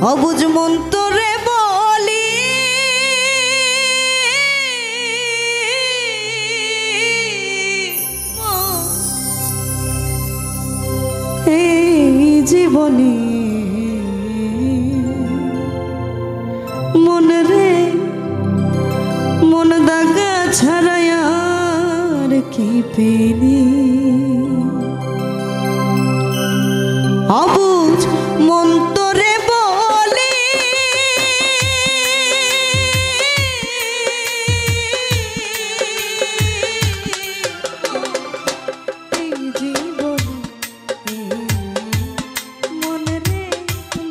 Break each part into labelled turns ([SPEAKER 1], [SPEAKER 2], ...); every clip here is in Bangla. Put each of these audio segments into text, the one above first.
[SPEAKER 1] অবুঝ মন তোরে বলি এই জীবনে মন রে মন দাগা ছাড়াই আর কি পেলি অবুঝ মন তোরে বলি এই জীবনে মন রে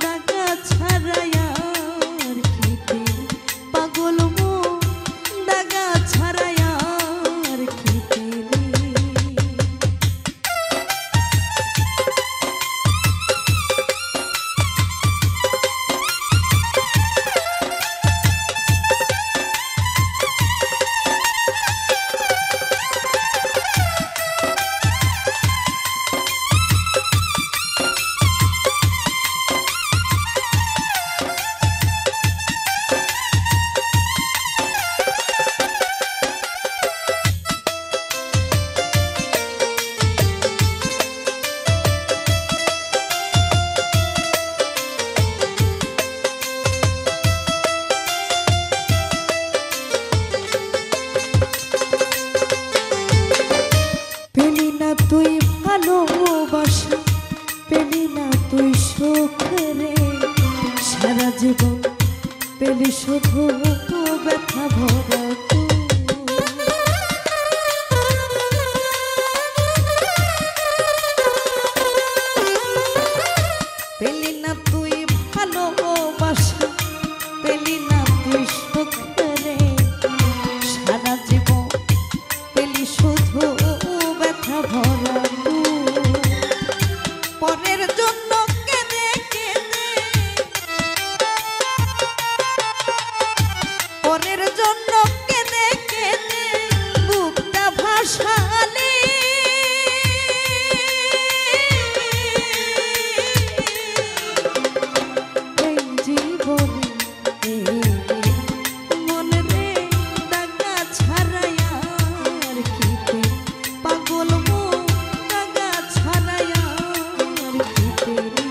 [SPEAKER 1] দাগা ছাড়াই আর কি পেলি পাগল মন দাগা ছাড়াই আর কি পেলি তুই ভালোবাসা পেলি না তুই সুখ রে সারা জীবন পেলি শুধু ব্যথা ভরা পেলি না তুই ভালোবাসা পেলি না তুই সুখ রে সারা জীবন পেলি শুধু ভরা পরের জন্য কেঁদে কেঁদে পরের জন্য কেঁদে কেঁদে বুকটা ভাসালি এই জীবনে মন রে দাগা ছাড়াই আর কি পাগল মন দাগা ছাড়াই আর কি পেলি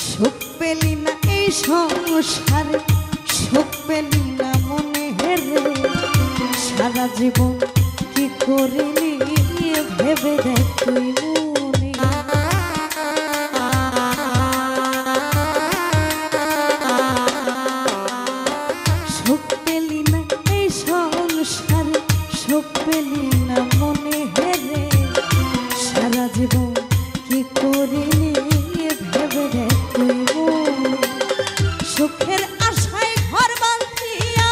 [SPEAKER 1] সুখ পেলি না এই সংসারে সুখ পেলি না মনে হেরে সারা জীবন কি করিলি ভেবে দেখ তুই মনে সুখ পেলি না এই সংসারে সুখ পেলি না মনে হেরে সারা জীবন কি করিলি ভেবে দেখ তুই সুখের আশায় ঘর বাঁধিয়া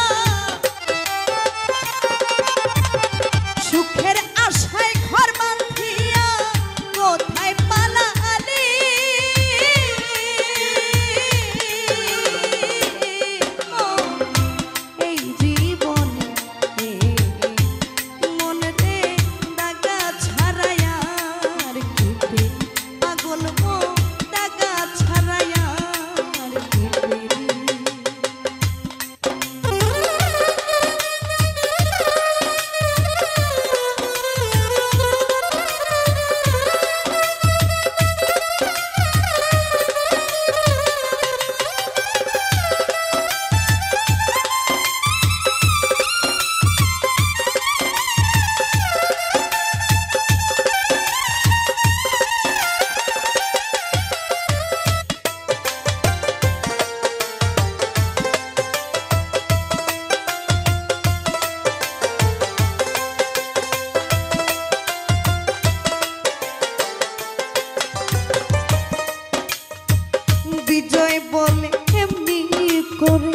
[SPEAKER 1] করে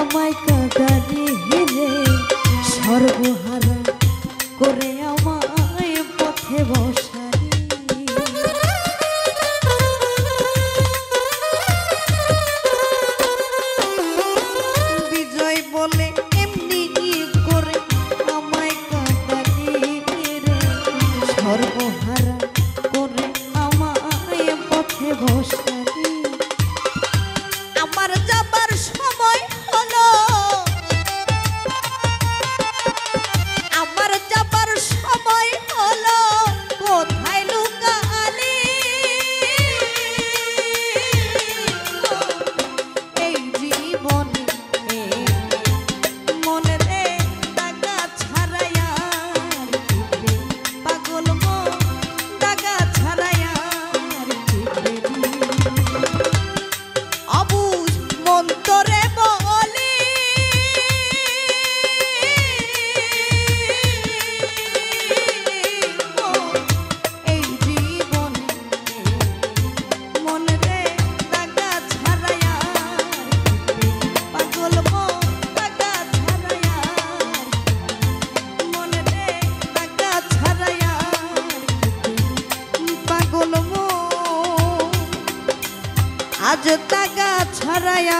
[SPEAKER 1] আমায় কাঁদালি রে সর্বহারা করে আমায় পথে বসালি বিজয় বলে এমনি করে আমায় কাঁদালি রে সর্বহারা করে আমায় পথে বসালি আমার যাবার সময় হলো আমার যাবার সময় হলো কোথায় লুকালি এই জীবনে মনে রে দাগা ছাড়াইয়া পাগল মন দাগা ছাড়াইয়া অবুঝ মন তোরে বলি এই জীবনে মন রে দাগা ছাড়াইয়া পাগল মন দাগা ছাড়াইয়া মন রে দাগা ছাড়াইয়া পাগল মন আজ দাগা ছাড়াইয়া